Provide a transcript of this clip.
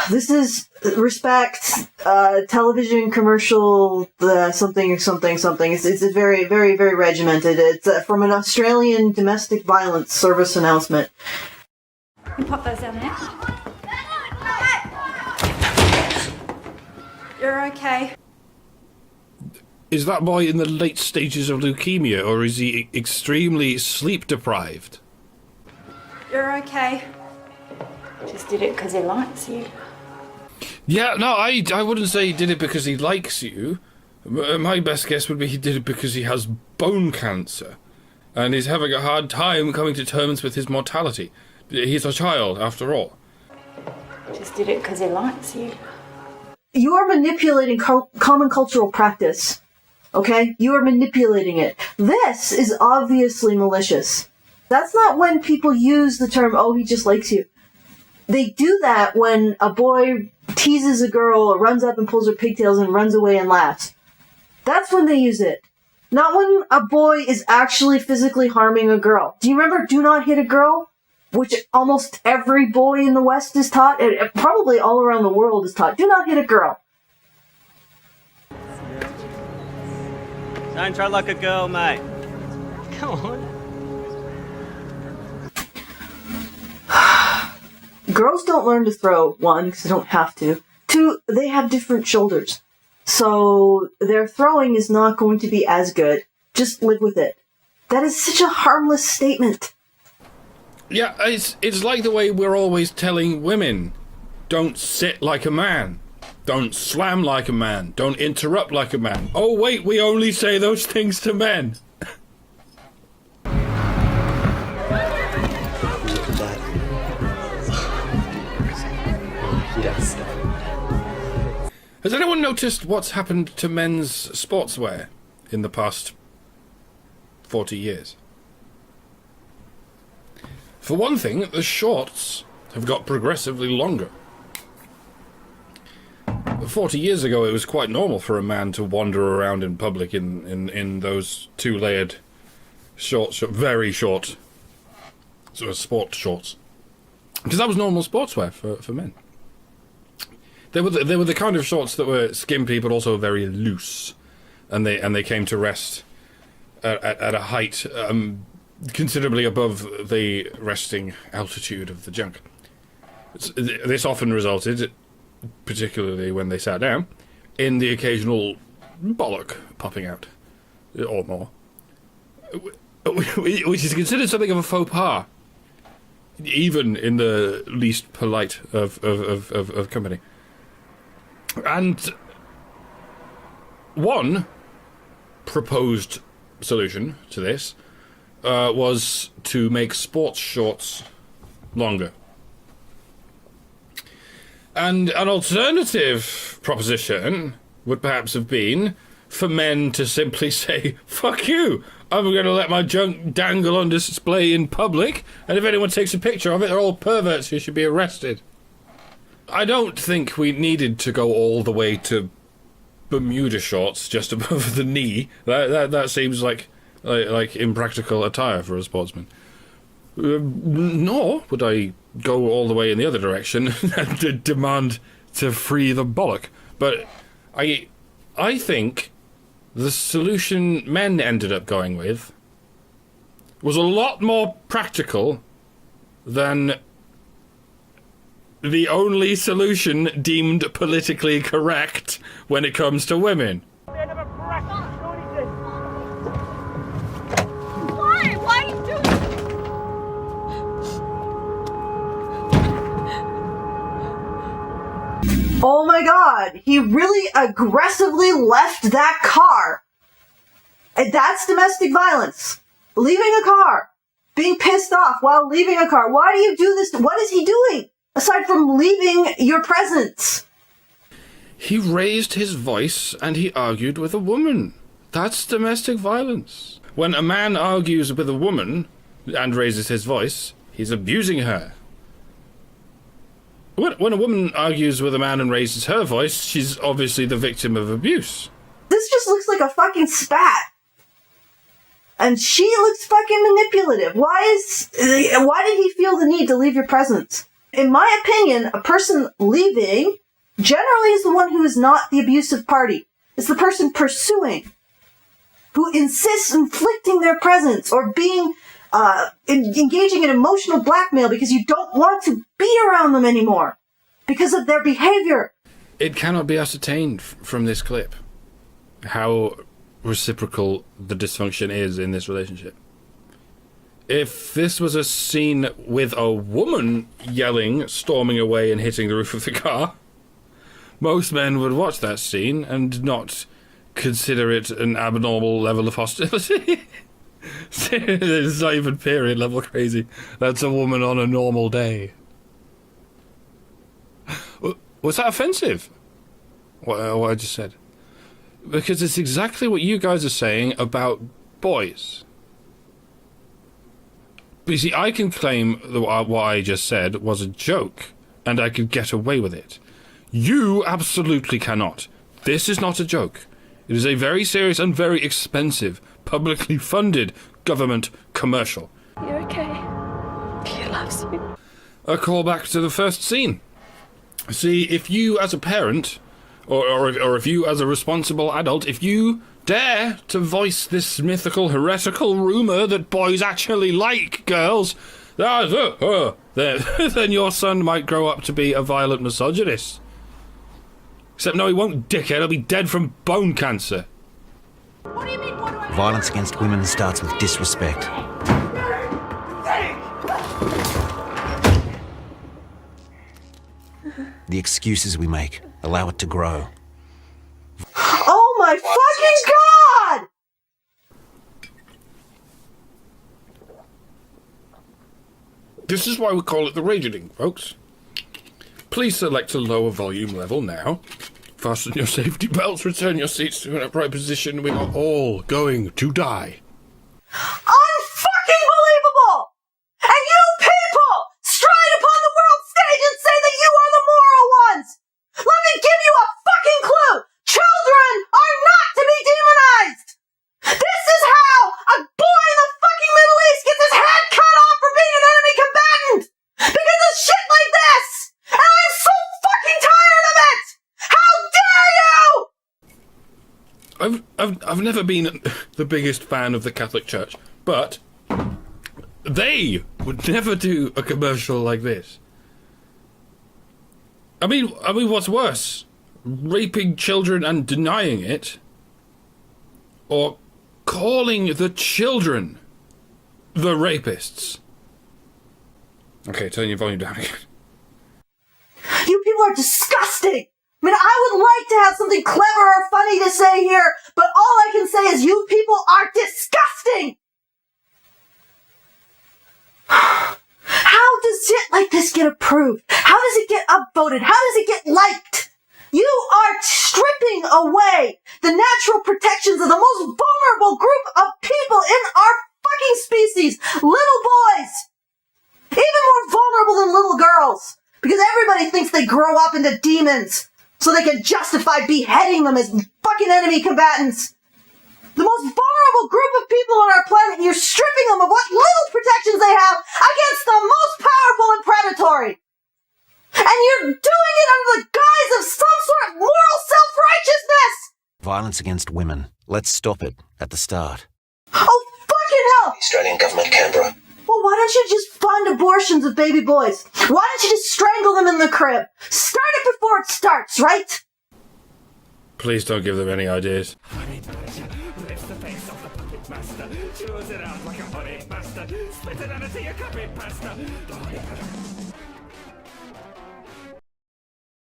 This is respect, television commercial, something. It's very, very, very regimented. It's from an Australian domestic violence service announcement. You pop those down there. You're okay. Is that boy in the late stages of leukemia, or is he extremely sleep deprived? You're okay. Just did it because he likes you. Yeah, no, I wouldn't say he did it because he likes you. My best guess would be he did it because he has bone cancer, and he's having a hard time coming to terms with his mortality. He's a child, after all. Just did it because he likes you. You are manipulating common cultural practice. Okay? You are manipulating it. This is obviously malicious. That's not when people use the term, oh, he just likes you. They do that when a boy teases a girl or runs up and pulls her pigtails and runs away and laughs. That's when they use it. Not when a boy is actually physically harming a girl. Do you remember Do Not Hit a Girl? Which almost every boy in the West is taught, and probably all around the world is taught. Do not hit a girl. Don't try like a girl, mate. Come on. Girls don't learn to throw, one, because they don't have to. Two, they have different shoulders. So their throwing is not going to be as good. Just live with it. That is such a harmless statement. Yeah, it's like the way we're always telling women, don't sit like a man. Don't slam like a man. Don't interrupt like a man. Oh, wait, we only say those things to men. Yes. Has anyone noticed what's happened to men's sportswear in the past 40 years? For one thing, the shorts have got progressively longer. 40 years ago, it was quite normal for a man to wander around in public in those two-layered, very short, sort of sport shorts. Because that was normal sportswear for men. They were the kind of shorts that were skimpy but also very loose, and they came to rest at a height considerably above the resting altitude of the junk. This often resulted, particularly when they sat down, in the occasional bollock popping out, or more, which is considered something of a faux pas, even in the least polite of company. And one proposed solution to this was to make sports shorts longer. And an alternative proposition would perhaps have been for men to simply say, fuck you, I'm going to let my junk dangle on display in public, and if anyone takes a picture of it, they're all perverts who should be arrested. I don't think we needed to go all the way to Bermuda shorts just above the knee. That seems like impractical attire for a sportsman. Nor would I go all the way in the other direction and demand to free the bollock. But I think the solution men ended up going with was a lot more practical than the only solution deemed politically correct when it comes to women. Why are you doing this? Oh my god, he really aggressively left that car. And that's domestic violence. Leaving a car. Being pissed off while leaving a car. Why do you do this? What is he doing? Aside from leaving your presence. He raised his voice and he argued with a woman. That's domestic violence. When a man argues with a woman and raises his voice, he's abusing her. When a woman argues with a man and raises her voice, she's obviously the victim of abuse. This just looks like a fucking spat. And she looks fucking manipulative. Why did he feel the need to leave your presence? In my opinion, a person leaving generally is the one who is not the abusive party. It's the person pursuing, who insists inflicting their presence or being engaging in emotional blackmail because you don't want to be around them anymore because of their behavior. It cannot be ascertained from this clip how reciprocal the dysfunction is in this relationship. If this was a scene with a woman yelling, storming away and hitting the roof of the car, most men would watch that scene and not consider it an abnormal level of hostility. It's not even period level crazy. That's a woman on a normal day. Was that offensive? What I just said? Because it's exactly what you guys are saying about boys. But you see, I can claim that what I just said was a joke, and I could get away with it. You absolutely cannot. This is not a joke. It is a very serious and very expensive, publicly funded government commercial. You're okay. He loves you. A callback to the first scene. See, if you as a parent, or if you as a responsible adult, if you dare to voice this mythical, heretical rumour that boys actually like girls, then your son might grow up to be a violent misogynist. Except no, he won't, dickhead. He'll be dead from bone cancer. What do you mean, what do I do? Violence against women starts with disrespect. The excuses we make allow it to grow. Oh my fucking god! This is why we call it the Abridgening, folks. Please select a lower volume level now. Fasten your safety belts, return your seats to an upright position. We are all going to die. Unfucking believable! And you people stride upon the world stage and say that you are the moral ones! Let me give you a fucking clue! Children are not to be demonized! This is how a boy in the fucking Middle East gets his head cut off for being an enemy combatant! Because of shit like this! And I'm so fucking tired of it! How dare you! I've never been the biggest fan of the Catholic Church, but they would never do a commercial like this. I mean, what's worse? Raping children and denying it? Or calling the children the rapists? Okay, turn your volume down again. You people are disgusting! I mean, I would like to have something clever or funny to say here, but all I can say is you people are disgusting! How does shit like this get approved? How does it get upvoted? How does it get liked? You are stripping away the natural protections of the most vulnerable group of people in our fucking species, little boys! Even more vulnerable than little girls, because everybody thinks they grow up into demons, so they can justify beheading them as fucking enemy combatants. The most vulnerable group of people on our planet, you're stripping them of what little protections they have against the most powerful and predatory. And you're doing it under the guise of some sort of moral self-righteousness! Violence against women. Let's stop it at the start. Oh, fucking hell! Australian Government, Canberra. Well, why don't you just fund abortions of baby boys? Why don't you just strangle them in the crib? Start it before it starts, right? Please don't give them any ideas. Lips the face of the puppet master. Chews it out like a honey bastard. Spit it out into your copy pasta.